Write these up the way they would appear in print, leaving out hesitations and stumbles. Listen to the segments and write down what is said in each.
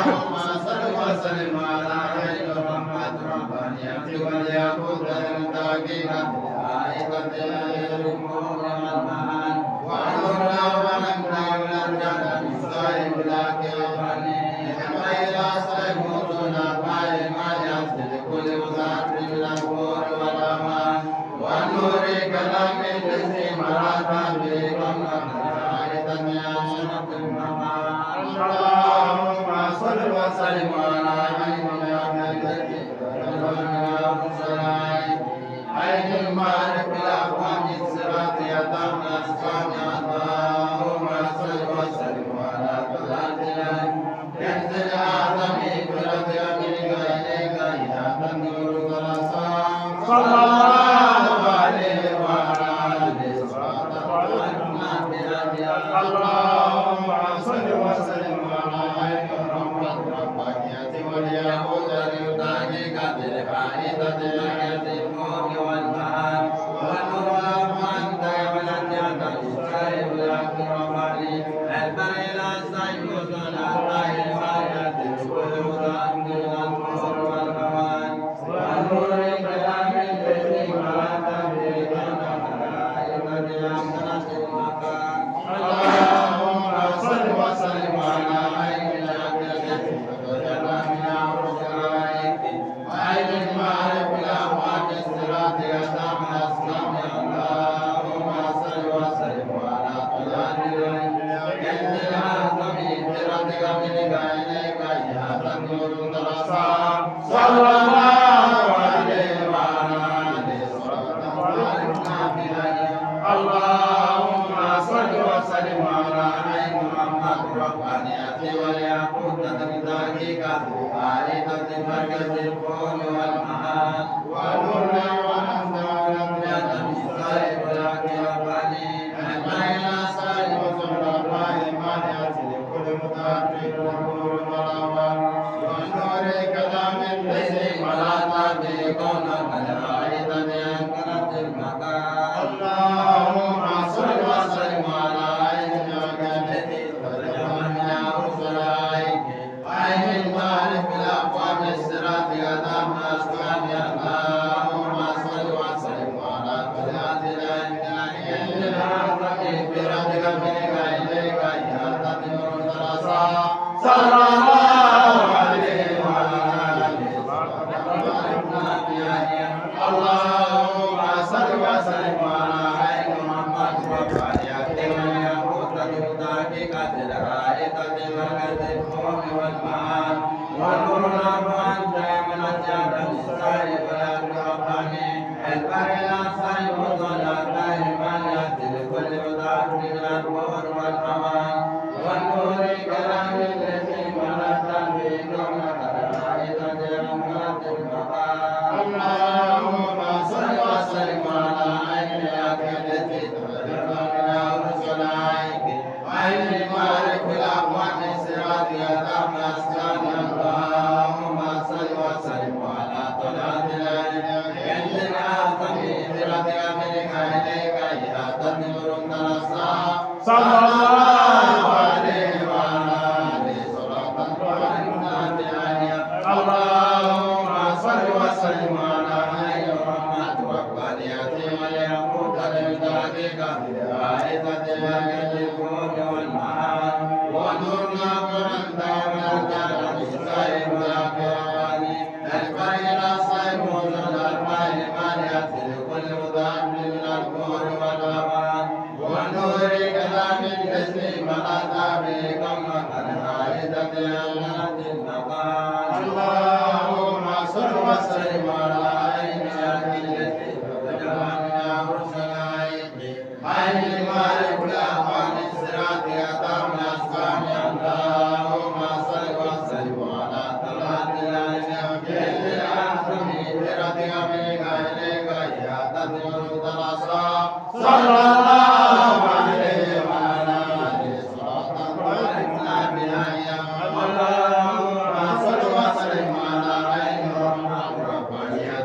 اللهم صل وسلم على عين محمد ربانية والياقوت المتاكين آية الجمهور والمعان وأنورنا ونمنا ونرجعنا من صائب الأكيان نعم إلى صائب موتنا باي ما يصل كل وزارة من النور والأمان والنور كلام الذي مرات بكم آية يا شرف المعان اللهم صل وسلم على عين محمد عين المالك الأقوام الصراط يتم الأسلام اللهم صل وسلم على طلعتنا كنز الأعظم فرد أمرك إليك يا تنور الرسام صلى الله عليه وعلى آله وصحبه اللهم صل وسلم على عين محمد ربانية واليهود المتاكين بالفائدة اليتيمون والمعان والنور وأنت ولدت الشيء الأكرمني البريل السيف صلاة الحياة كل ذنب النور والهوان والنور كلام الذي مرات به اللهم صل وسلم على عين الأكرم وعين المعرف الأموات الصراط يتم الأسلام اللهم صل وسلم على طلعتنا كنز الأعظم بربك منك إليك يا تنور الرسام صلى الله عليه وعلى آله وصحبه اللهم صل وسلم على عين محمد ربانية والياقوت المتاكين آية مركز الكون والمعان ونورنا ونحن ونبيات من صائب الأكرمني الليل صائب وزهر الله مانعة لكل متأخر نور والأوان ونور كلام الذي مرات به كونك الآية أنكرت المكان اللهم صل وسلم على عين التي ترجمنا رسلائك عين المعرف الأقوام الصراط يتم أسلام اللهم صل وسلم على طلعة الأنبياء الأعظم بربك منك إليك يا تطير الرسام صلى الله عليه وعلى آله اللهم صل وسلم على عين محمد ربانية والياقوت المتاكين الآية مركز الكون والمعان ونورنا وأنت من الجنة الصائب الأكرمني البريل الصيف صلاة المالية لكل مدعو من النور والأمان والنور كلام الذي مرت به كونك الآية أنكرت المقام اللهم صل وسلم على عين التي ترجمنا رسلائك عين المعرف الأقوام الصراط يتم أسلام اللهم صل وسلم على طلعة كنز الأعظم بربك منك إليك يا تنور الرسام صلى الله عليه وعلى آله اللهم صل وسلم على عين محمد ربانية والياقوت المتاكين آية الكون والمعان ونورنا وأنت ونرجعنا من صائب الأكرام البريل الصيف صلاة المالية لكل ذنب من النور والأمان والنور كلام الذي مرت به كونك الآية أنكرت المقام اللهم صل وسلم على عين التي ترجمنا رسلائك عين المالك الأقوام الصراط يتم الأسلام اللهم صل وسلم على طلعة كنز الأعظم بربك منك إليك يا تطير الرسام صلى الله عليه وعلى آله اللهم صل وسلم على عين محمد ربانية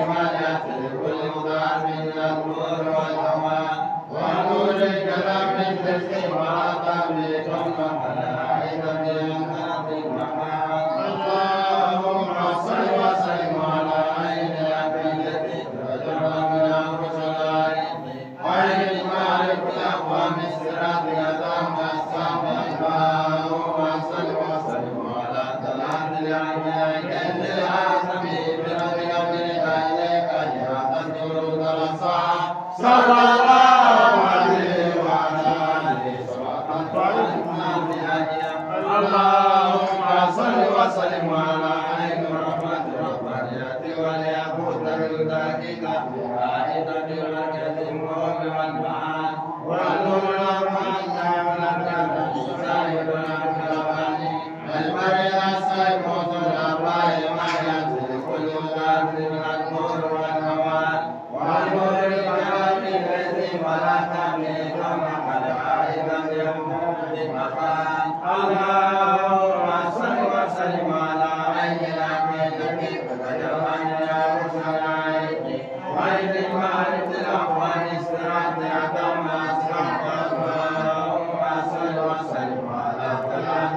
ما يأتي لكل مضاعف من النور والهوان ونور الكلام من تسليم وعطابكم وملائكة بأنات المحال اللهم صل وسلم على عين اليقين التي تجرى من أنفس العين وعين المعرفة الأقوام الصراط الأتم السامع اللهم صل وسلم على طلعت العين كنز العاصم بربك منك إليك يا تنظر الأبصار صلى الله عليه وعلى آله اللهم صل وسلم على عين رحمة ربانية والياقوت بالتأكيد عائدة المركز المهم والمعان والنور الأرحام من الكلام سائر الكلام المرء السيف الأرواح ما يأتي لكل ذات من النور والهوان والنور الكلام الذي ولا تملك مقال عائدا يموت بمكان اللهم صل وسلم على عين العقيد التي تتجرى من أنفس العين وعين المعرفة الأقوال الصراط أتم أسرع اللهم صل وسلم على طلعت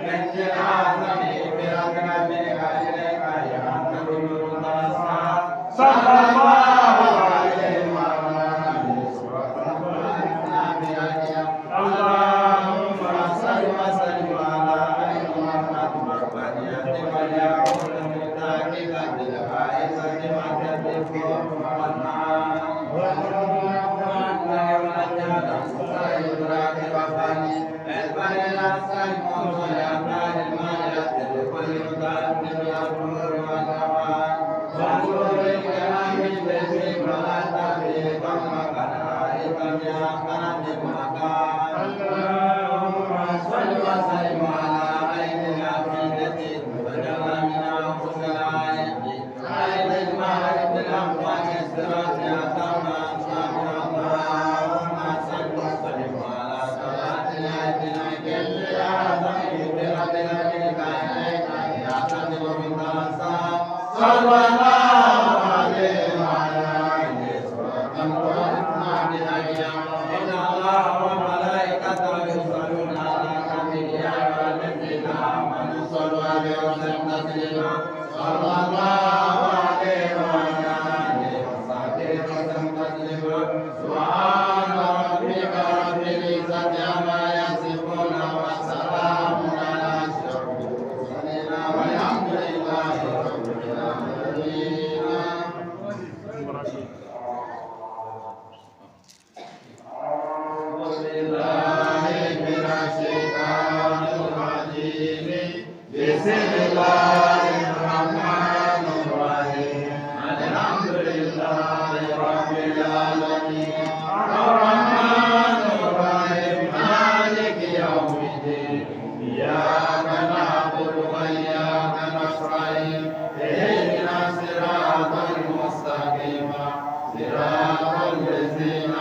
كنز العظم بربك منك إليك يا تنظر الأبصار صلى الله عليه وعلى آله اللهم صل وسلم على عين رحمة ربانية والياقوت بالتأكيد بالفائزة والتدبير والمعان صلى الله عليه وعلى آله وسلم إن الله وملائكته يصلون على النبي يا أيها الذين آمنوا صلوا عليه وسلموا تسليما صلى الله عليه وعلى آله وصحبه وسلم تسليما سبحان ربك رب العزة عما يصفون وسلام على أشرف المرسلين والحمد لله رب العالمين. أعوذ بالله من الشيطان الرجيم بسم الله الرحمن الرحيم الحمد لله رب العالمين الرحمن الرحيم مالك يوم الدين إياك نعبد وإياك نستعين اهدنا الصراط المستقيم صراط الذين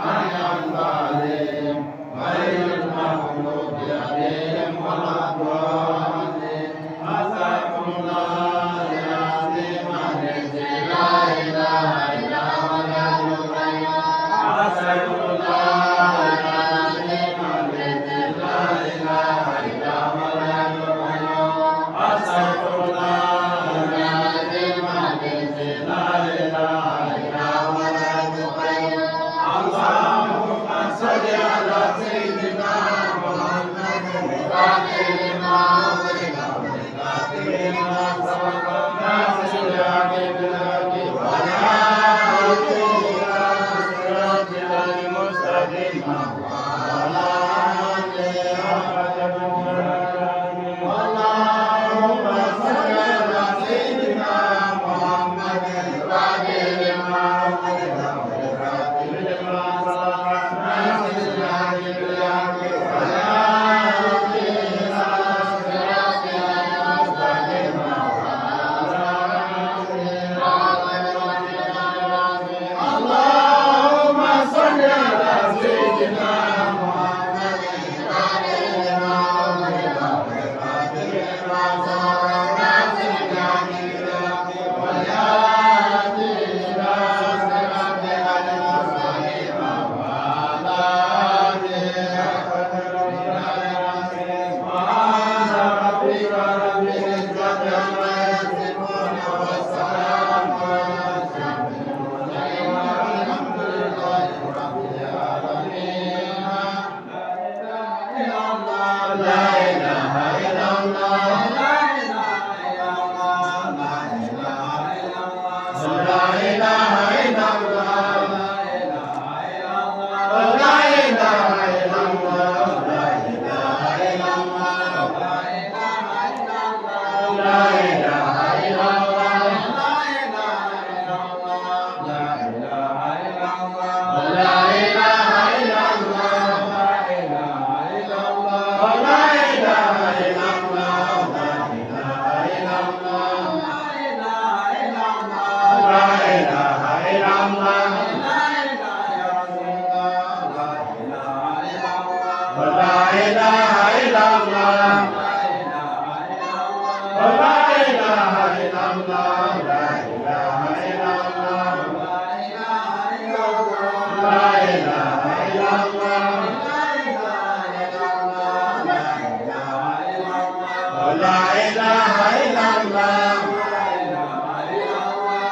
أنعمت عليهم غير المغضوب عليهم ولا الضالين أستغفر الله العظيم الذي لا إله إلا هو الحي القيوم أستغفر الله العظيم الذي لا إله إلا هو الحي القيوم أستغفر الله العظيم الذي لا إله إلا هو الحي القيوم اللهم صل على سيدنا محمد الفاتح لما أغلق والكاتب لما سبق الناصر الحق بالحق والهادي إلى صراطك المستقيم وعلى آله حق قدره اللهم صل على سيدنا محمد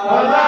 La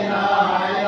ilaha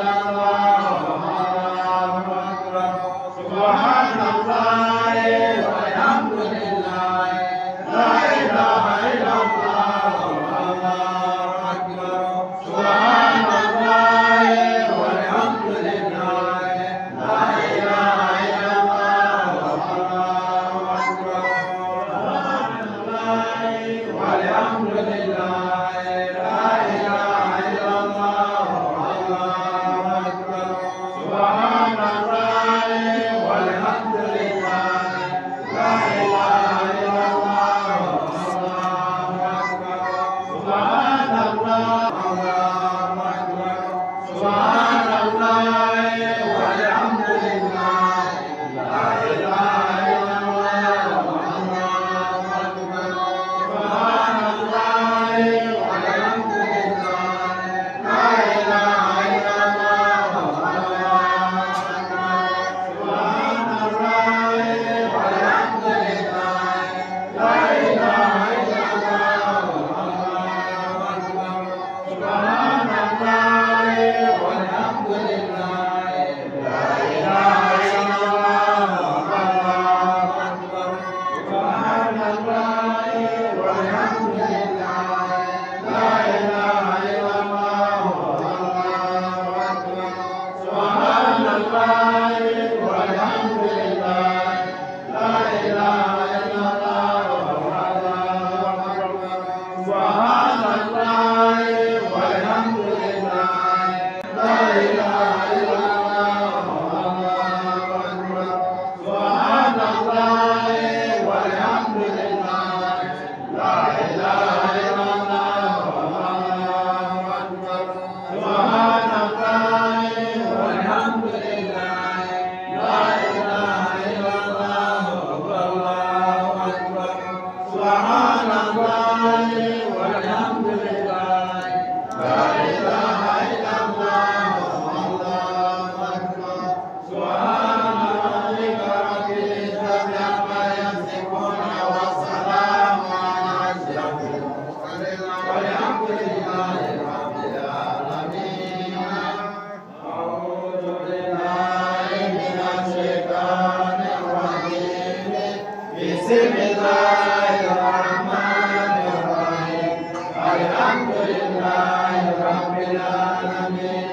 لله رب العالمين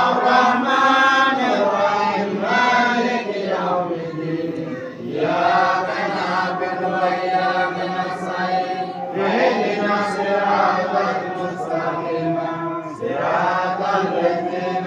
الرحمن الرحيم مالك يوم الدين إياك نعبد وإياك نستعين اهدنا الصراط المستقيم صراط الذين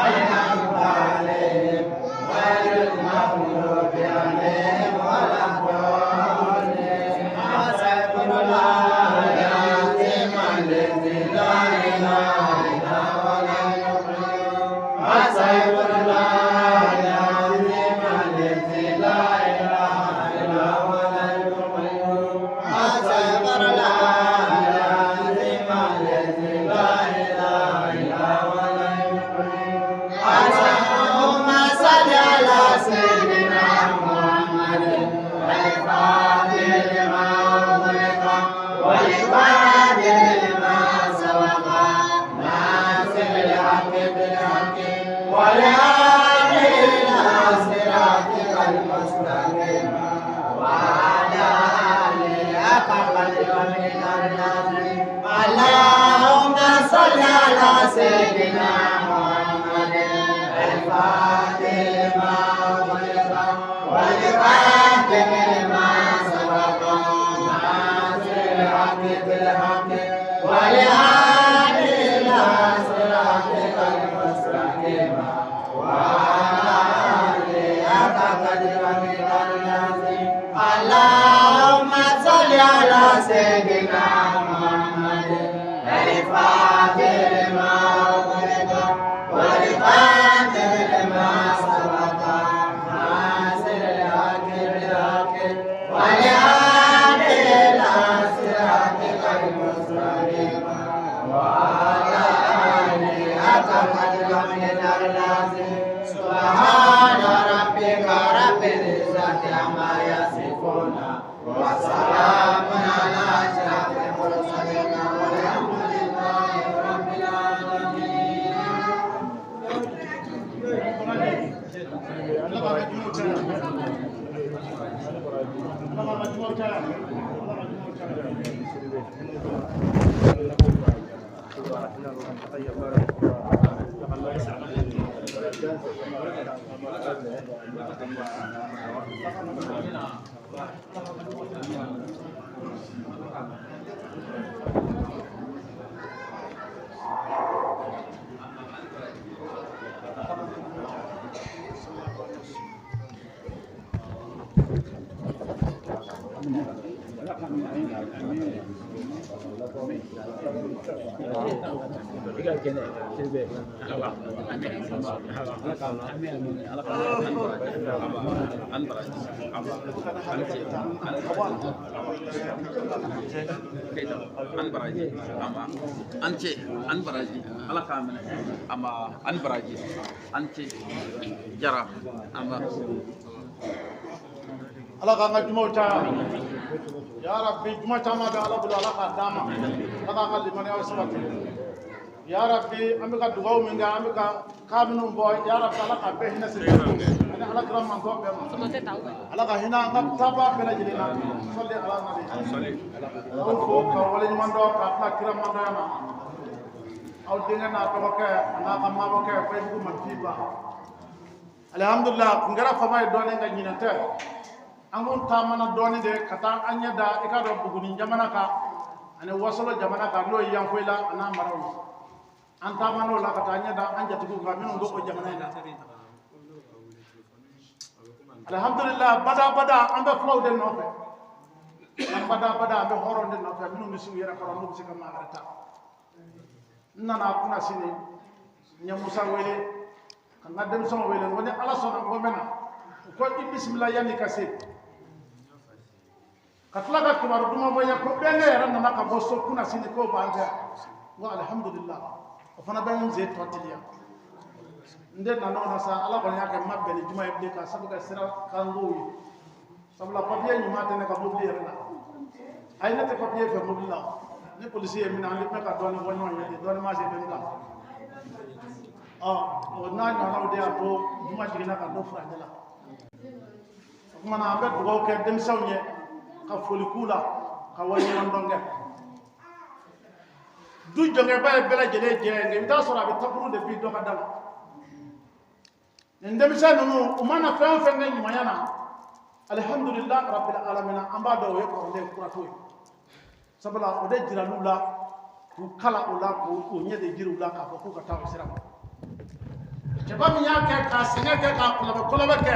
أنعمت عليهم غير المغضوب عليهم ولا الضالين أستغفر الله العظيم الذي لا إله إلا هو الحي القيوم أستغفر الله العظيم الذي لا إله إلا هو الحي القيوم أستغفر الله العظيم الذي لا إله إلا هو الحي القيوم اللهم صل على سيدنا محمد الفاتح لما أغلق والفاتح لما سبق ناصر الحق بالحق والهادي إلى صراطك المستقيم وعلى آله حق قدره ومقداره العظيم اللهم صل على سيدنا محمد الفاتح لما أغلق والفاتح لما سبق ناصر الحق بالحق والهادي إلى صراطك المستقيم وعلى آله حق قدره ومقداره العظيم اللهم صل على سيدنا محمد الفاتح لما أغلق والفاتح لما سبق ناصر الحق بالحق والهادي إلى صراطك المستقيم وعلى آله حق قدره ومقداره العظيم سبحان ربك رب العزة عما يصفون وسلام على أشرف المرسلين والحمد لله رب العالمين. ala ka jumaw caya ya rabbi juma caman bɛ ala bolo ala k'a d'an ma ala k'a ka limaniyaw sabati ya rabbi an bɛ ka dugawu min kɛ an bɛ ka kan minnu bɔ ya rabbi ala k'a bɛɛ hinɛ siri ani ala kira mantɔ bɛɛ ma ala ka hinɛ an ka taaba bɛɛ lajɛlen na sɔli ala nabi aw fo ka waleɲuman dɔn k'a tila kira mantɔya ma aw denkɛ n'a dɔgɔkɛ a n'a ka mabɔkɛ fayibugu mantiba alhamdulillah kun kɛra fama ye dɔɔnin ka ɲinɛ tɛ an kun taamana dɔɔnin de ka taa an ɲɛ da i ka dɔn Buguni jamana kan ani Wasolo jamana kan n'o ye Yanfoyila a n'a maraw ye an taamana o la ka taa ɲɛ da an jatigiw kan minnu bɛ o jamana in na alhamdulillah bada bada an bɛ fulaw de nɔfɛ an bada bada an bɛ hɔrɔn de nɔfɛ minnu bɛ se u yɛrɛ kɔrɔ n'u bɛ se ka maa wɛrɛ ta n nana kunna sini n ye Musa wele ka n ka denmisɛnw wele n ko ni ala sɔnna n ko n bɛ na u ko i bisimila yanni ka se ka tila ka kibaru duman bɔ n ye ko bɛnkɛ yɛrɛ nana ka bɔ so kunna sini k'o b'an fɛ yan n ko alhamdulillah o fana bɛ n sen tɔ teliya n de nana o na sa ala kɔni y'a kɛ n ma bɛn ni juma ye bilen ka sabu kɛ sira kan dɔw ye sabula papiye ɲuman tɛ ne ka mobili yɛrɛ la ayi ne tɛ papiye fɛ mobili la ni polisi ye minɛ an bɛ ka dɔɔnin bɔ ɲɔgɔn ye dɔɔnin ma se bɛ n kan o n'a ɲɔgɔnnaw de y'a to juma jiginna ka dɔ furancɛ la o kumana an bɛ dugawu kɛ denmisɛnw ye ka foli k'u la ka waleɲuman dɔn kɛ du jonge baye bela jele jenge nda sura be taburu de bi do kadala ndem sa nunu umana fa fa ngi mayana alhamdulillah rabbil alamin amba do we ko le kurato sabala o de jiralula ku kala ula ko nyede jirula ka ko ka taw sira jaba mi yake ka sene ke ka kula ba ke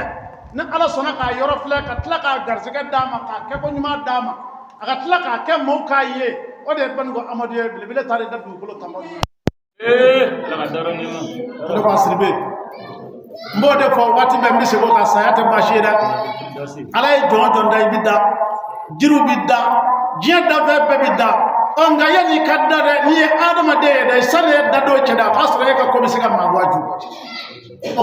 na ala sona ka yoro fla ka tla ka garsiga dama ka ke ko nyuma dama aga tla ka ke mo ka ye o de ban go amadu ye bile tare da du ko tamo la ka daro ni ma ko ko asribe mbode fo wati be mi se ko ka sayata bashira ala e don dai bidda jiru bidda jeda be bidda on ga yani kaddare ni adama de sare da do ceda fasre ka ko bisiga magwaju o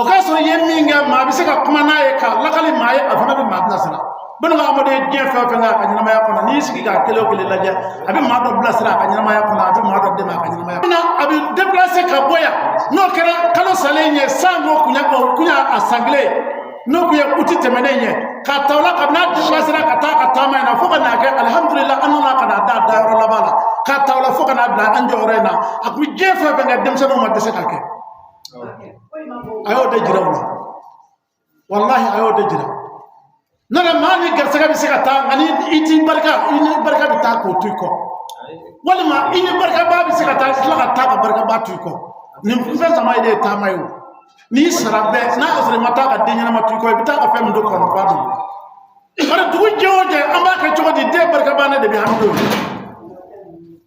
kasre yeminga ma bisiga kuma naye ka lakali maye afana be madlasra bano ga amade jefa fa nga ka nyama yakona ni sigi ka kelo kele laja abi ma do blasra ka nyama yakona abi ma do de ma ka nyama yakona abi déplacer ka boya no kera kalo salenye sango kunya assemblée no kuya uti temenenye ka tawla ka na déplacer ka ta ka tama na fuka na ke alhamdulillah anna ka da ro la bala ka tawla fuka na bla anjo rena aku jefa fa nga dem sa no ma dese ka ke ayo de jirawla wallahi ayo de jirawla nana mani garsaga bi sikata ani iti barka bi ta ko tuiko walima ini barka ba bi sikata isla ta ka barka ba tuiko ni mfa sama ide ta mayo ni sarabe na asre mata ka denya na tuiko bi ta ka fem do ko no kwadu bara du joje amba ka chodi de barka ba na de bi hamdo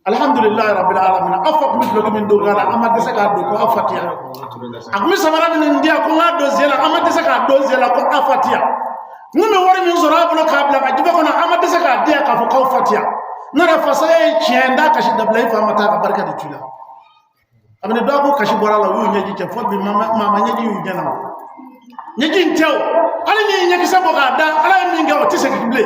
alhamdulillah rabbil alamin afaq mithlu min do gara amma de saka do ko afatiya akmi samara min ndia ko ngado zela amma de saka do zela ko afatiya nume wari min zora bulo kabla ka jiba kono amade saka dia ka fo kawfatia nara fasaye chienda ka shi dabla ifa mata ka barka di tula abne do ko kashi borala wu nyaji ke fo bi mama nyaji yu nyana nyaji ntew ala ni nyaki sabo ka da ala mi nga otise ki ble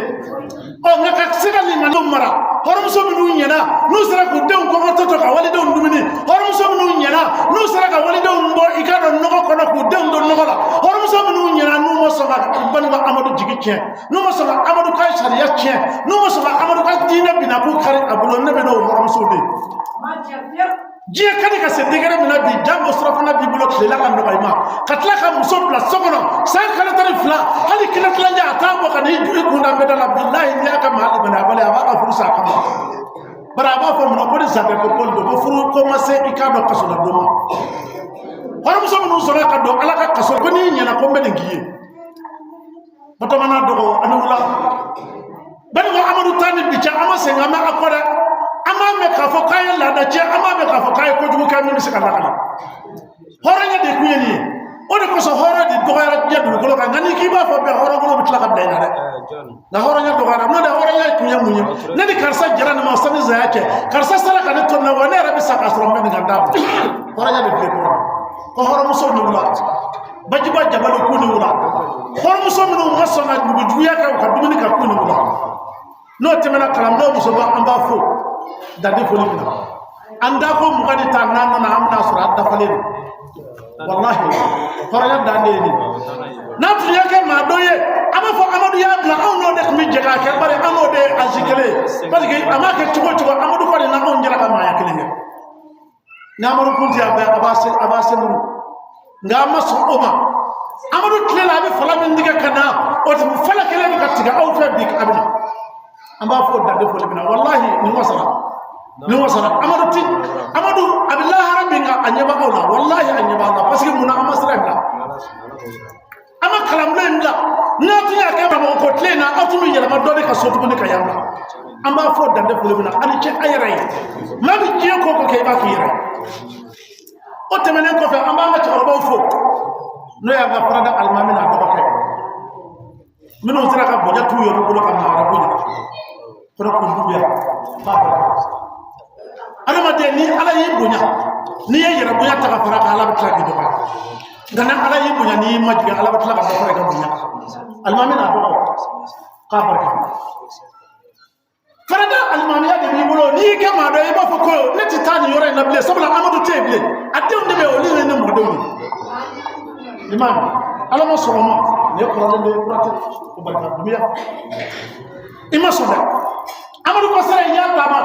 o nga ka sika ni mano mara horum so minu nyana nu sara ko dem ko toto ka wali do ndumini horum so minu nyana nu sara ka wali do mbo ikado nogo kono ko dem do nogo la horum so minu nyana nu mo so ka ban ba amadu jigi chen nu mo so ka amadu ka sharia chen nu mo so ka amadu ka dina bina ko kare abulo nabe no horum so de je kadi ka se degere mina bi jambo strafana bi bulo klela kan do bayma katla ka muso plus sokono sa kala tari fla hali kila tlanja atabo kan yi kunda medala billahi ya ka mahali bana bale aba ka furusa kama bara ba fo mo bodi zabe ko pol do furu ko mase ikado kasola do ma har muso no sora ka do ala ka kaso ko ni nyana ko mbede ngiye bato mana do anula bani ko amadu tani bi cha amase ngama akora ama me ka fo kay la da che ama me ka fo kay ko jugu kam ni sikala kala horanya de kuyeni o de ko so horo di do gara jaddu ko ka ngani ki ba fo be horo ko bitla ka dayna rek na horanya do gara no de horanya kunya munya ne di karsa jara na ma sani za yake karsa sala ka ne to na wane rabi saka asro men ganda horanya de ko horo muso ni wala bajiba jabal ko ni wala horo muso mi no maso na dugu ya ka dumini ka ko ni wala no temena kalam do muso ba amba fo dadi fo ni anda ko mu kadi tan nan na amna sura da fale wallahi horanya dande ni na tu yake ma doye ama fo amadu ya bla on no de mi jega ke bare amode azikele parce que amake tugo amadu ko na on jira ka ma yakele ne na amadu kunti abase mu ngama so oma amadu tlela be fala min diga kana o to fala kele ka tiga aw fe bi abina amba fo dande fo lebina wallahi ni wasara amadu abillah harabinga anyaba awla wallahi anyaba awla parce que muna amasra la ama kalam lenga na tiya ke ba ko tlena atumi yela ma dole ka sotu ne ka yamba amba fo dande fo lebina ani ci ayray ma bi je ko ke ba ki yere o temenen ko fe amba ma ci orobo fo no ya ga farada almamina do ko mino sira ka boja tu yo ko ka ma rabu ko ko dubiya ba alama de ni ala yi bonya ni ye yera bonya ta ka fara ka ala bitla ki do ba ngana ala yi bonya ni majga ala bitla ka fara ka bonya almamina do ka barka farada almamiya de ni bolo ni ke ma do e ba fo ko ne titani yore na ble sabla amadu teble adem de be o ni ne mo do ni imam ala mo so mo ne ko la de prate ko barka dubiya ima so da amadu ko sare ya tama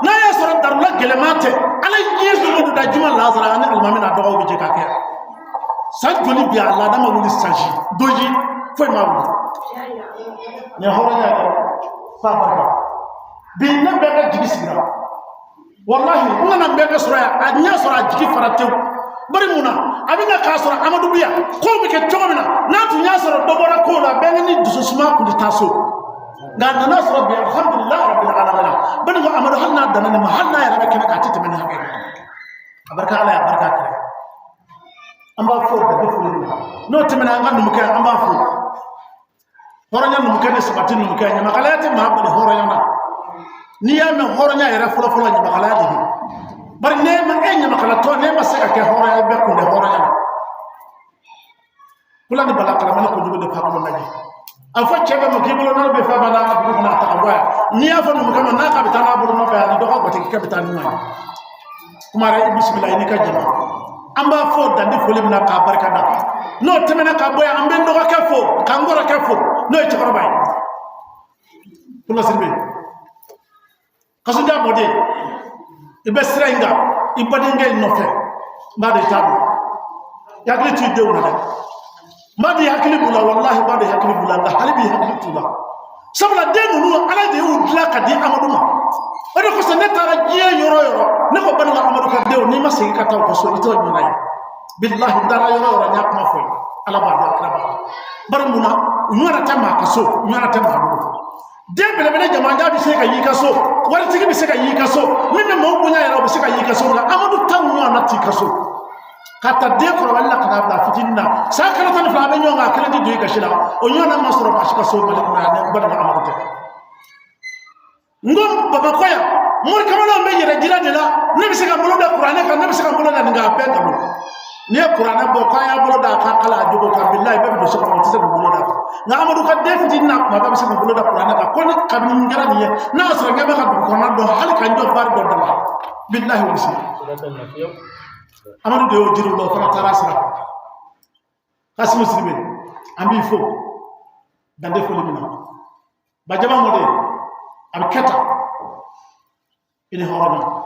na ya soro darula gelemate ala yesu do da juma lazara ani almamina dogo bi je ka ke san joli bi Allah da ma wuli sanji doji foi ma wuli ne horonya da fa ba bi na be ga jigi sigira wallahi ngana be ga sura ya anya sura jigi faratew bari muna abinga ka sura amadu biya ko bi ke jogomina na tu nya sura dobora ko la be ni dususuma ku taso ga na sura bi alhamdulillah rabbil alamin bani ko amadu halna dana ne mahalla ya rabaka na ka tita men hakke barka Allah ya barka kare amba fo da defulu no timena nga numuke amba fo horonya numuke ne sabati numuke nya makalati ma bani horonya na ni ya me horonya yara fula fula nya makalati ni bari ne ma enya makalato ne ma seka ke horonya be ko ne horonya na kula ni bala kala mala ko jugo de fa ko naji alfa chebe mo kibulo na be fa bala abu na ta abwa ni ya fa numuke ma na ka bitana abu no be ani do ko te ke bitana ni kuma ra bismillah ni ka jama amba fo dandi foli mina ka barka da no temena ka boya ambe ndo ka fo kangora ka fo no e chakoro bay kula sirbe kasunda mode ibe srenga ibade ngel no fe mbade tabu yakli ti dew na mbade yakli bula wallahi mbade yakli bula da halibi yakli tula sabla denu no ala de udla ka di amaduma odo ko se netara jiye yoro ne ko ban la amadu ka dew ni ma sey ka taw ko so ito ñu nay billahi dara yoro ñak ma foy ala ba do ala ba bar muna ñu na tama ka so ñu na tama do de bele bele jama jabi se ka yi ka so wala tigi bi se ka yi ka so min mo bu nya yara bi se ka yi ka so la amadu tan ñu na ti ka so kata de ko wala ka da fitinna sa kala tan fa be ñonga kala di do ka shila o ñu na masoro ba ka so mala na ne ba da amadu te ngom baba koya mur kamala be yere jira de la ne bi se ka bolo da qur'ane ka ne bi se ka bolo da nga be da ne qur'ane bo koya bolo da ka kala jogo ka billahi be do so ko tise bolo da nga amadu ka defiti na ma ba bi se ka bolo da qur'ane ka ko ne ka bi ngara ni na asra nga ba ka ko na do hal ka ndo bar do da billahi wa billahi amadu de o jiru do fara tarasra kas muslimin ambi fo dande fo limina ba jama mo de am keta ini horono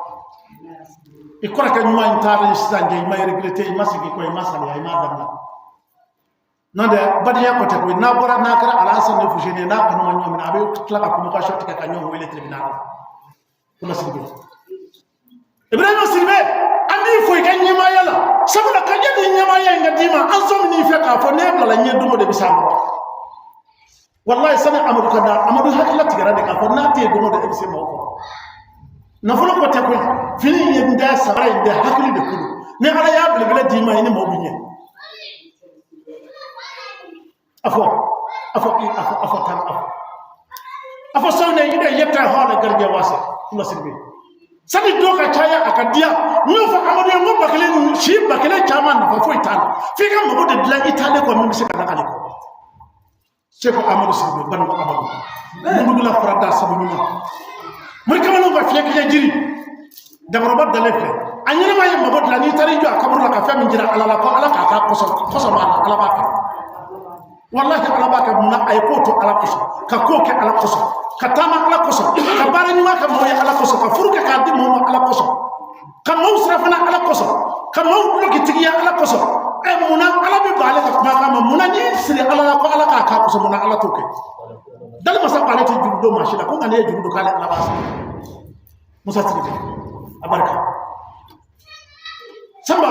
ikora ka nyuma intara istange ma reglete masigi ko masali ay ma damna nande badiya ko te ko na bora na kara ala san ne fujene na ko no nyomi na be tla ka ko ka shoti ka nyomo wele tribunal kuma sirbe ibrahim sirbe andi fo ka nyima yala sabula ka jadi nyima ya ngadima ansom ni fe ka fo ne bla nyedo mo de bisamo wallahi sana amadu kada amadu hakila tigara de ka fo na te do mo de bisamo ko na folo ko te ko fini yenda sabara yenda hakili de kudu ne ala ya bele dima ni mo binye afo sawne yida yetta hola garje wase kula sirbe sani doka chaya akadia nyofa amadu ngo bakale shi bakale chama na fo itala fika mo de la itale ko mi se kana kale ko cheko amadu sirbe ban ko amadu mu la farada sabu ñu mo kamalo ba fiye ke jiri dabaro ba dalefe anyina ma yamba bodla ni tari jo akaburu la ka fami jira ala la ko ala ka koso ma ala ba ka wallahi ala ba ka na ay ko to ala koso ka ko ke ala koso ka tama ala koso ka bare ni ma ka mo ya ala koso ka furuka ka di mo ala koso ka mo srafana ala koso ka mo lo ki tigiya ala koso e muna ala bi bale ka ma ka muna ni sire ala la ko ala ka koso muna ala to ke dal masa pale ti judo machine ko ngane judo kale ala basa musa tigi abarka samba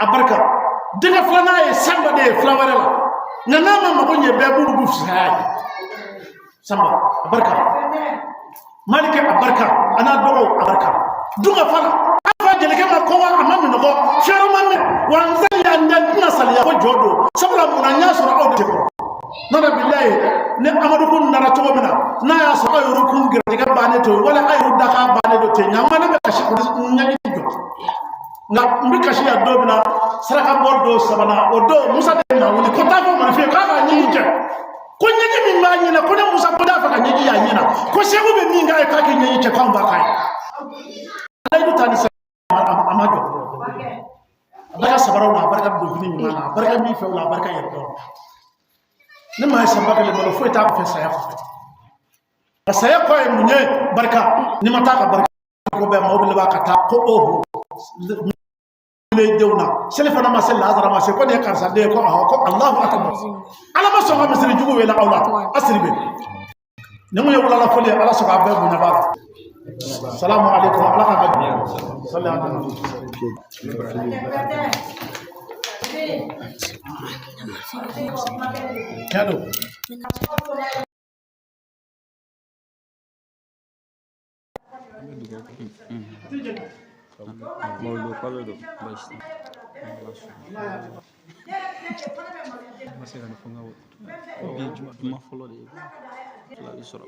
abarka diga flana e samba de flawarela nana ma ko nye be bu bu sai samba abarka malike abarka ana do abarka duga fala afa jele ke ma ko wa amami no ko fero mamme wanzan ya ndana saliya ko jodo sabla munanya sura o de ko nana billahi ne amadu kun nara to mina na ya so ayuru kun gira diga bane to wala ayuru daka bane do te nyama ne kashi ko nyagi do na mbi kashi ya do mina saraka bordo sabana o do musa de na woni ko ta fo man fe ka ga nyi je ko nyagi min ma nyina ko ne musa ko da fa ka nyagi ya nyina ko segu be mi nga e ka ki nyi je kan ba kai alay do tani sa amado baraka sabara wa baraka do ni mana baraka mi fe wala baraka ya do ne ma samba kale mo fo ta ko fe sa ya saya ko e munye barka ni mata ka barka ko be mawdu ba ka ta ko o le dewna selefa na ma sel azara ma se ko de karsa de ko Allahu akbar ala ma so ma misri jugo wela awla asri be ni mu yewula la fole ala so ka be mu na ba assalamu alaikum ala ka ba sallallahu kado Moldu kalau itu baik. Masih ada pengawal. Dia cuma follow dia. Flavi soro.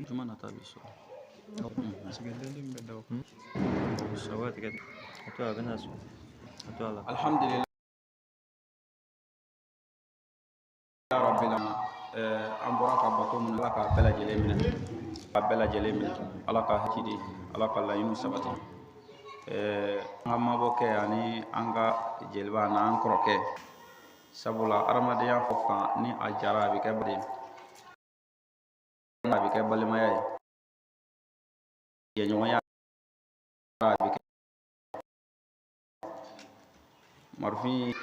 Cuma nata biso. Sekedar dia beda. Sawat kan. Itu akan hasil. Itu Allah. Alhamdulillah. Rabbil alamin. Ambora ka bato mun Allah ka bela jelemin. Ka bela jelemin. Allah ka hakidi. Allah ka la yinu sabati. Amma boke ani anga jelba na an kroke sabula armadiya fofa ni ajara bi ke bade na bi ke balimaya ye nyoya bi ke marfi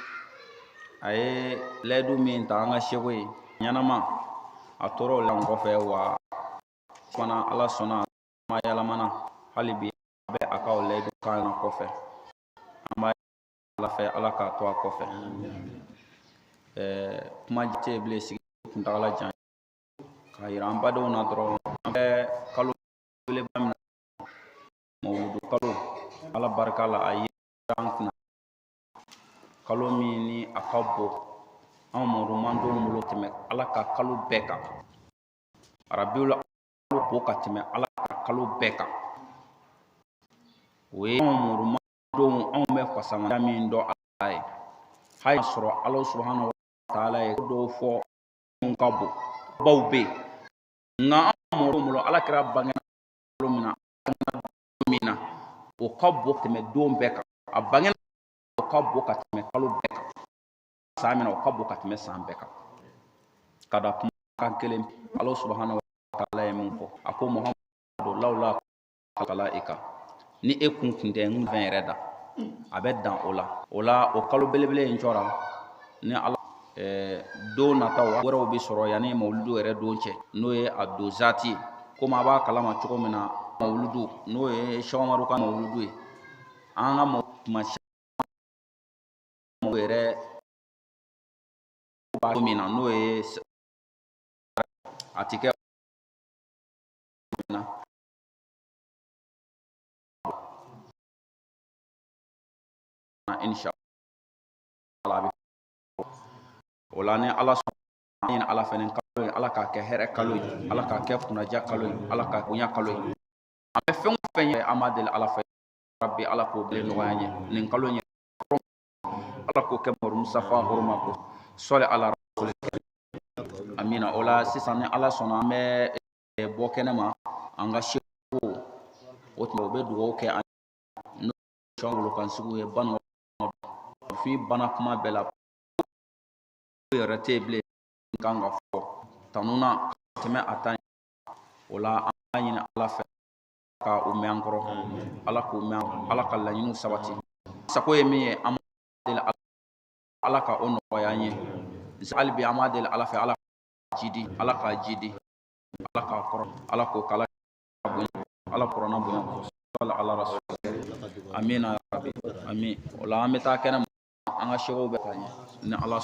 ay ledu min ta anga shewe nyanama atoro lan ko fe wa fana ala sona ma yala mana halibi be akaw ledu kana kofe ama la fe ala ka to kofe kuma jite blesi ndala jan ka iran bado na dro kalu le bam mawudu kalu ala barakala ayi rankna kalu mini akabo amuru mando mulo teme ala ka kalu beka arabiul kalu boka teme ala ka kalu beka we amuru mando on me fasama min do ay hay soro Allah subhanahu wa ta'ala e do fo ngabo bawbe nga amuru mulo ala kira bangena mina o kabbo teme do beka abangena o kabbo ka teme kalu beka samina o kabbo ka teme sam beka kada kan kelen Allah subhanahu wa ta'ala e mun ko ako muhammadu laula kalaika ni e kun kunde ngun ven reda abed dan ola o kalu belebele en chora ni ala do nata woro bi soro yani mawludu ere do nche no e addo zati kuma ba kalama choko mina mawludu no e shawmaru kan mawludu anga mo ere ba mina no e atike na inshallah wala ne ala subhanahu ala fenen kalo ala ka ke here kalo ala ka ke kuna ja kalo ala ka kunya kalo ame fen fen amadel ala fa rabbi ala ko ble no wanye nin kalo nya ala ko ke mor musafa horma ko sole ala rasul amina ola sisane ala sona me bo kenema anga shiko wotmo be duwo ke no shongolo kan sugu e ban fi bana kuma bela yara table kanga fo tanuna teme atan wala anyina ala fa ka umme ankoro ala ko umme ala kala yinu sabati sako yemi amadel ala ka ono yanye zalbi amadel ala fa ala jidi ala ka jidi ala ka koro ala ko kala ala korona bunya ala rasul amina rabbi amin wala ameta kana anga shogo be kanya na Allah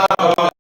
Allah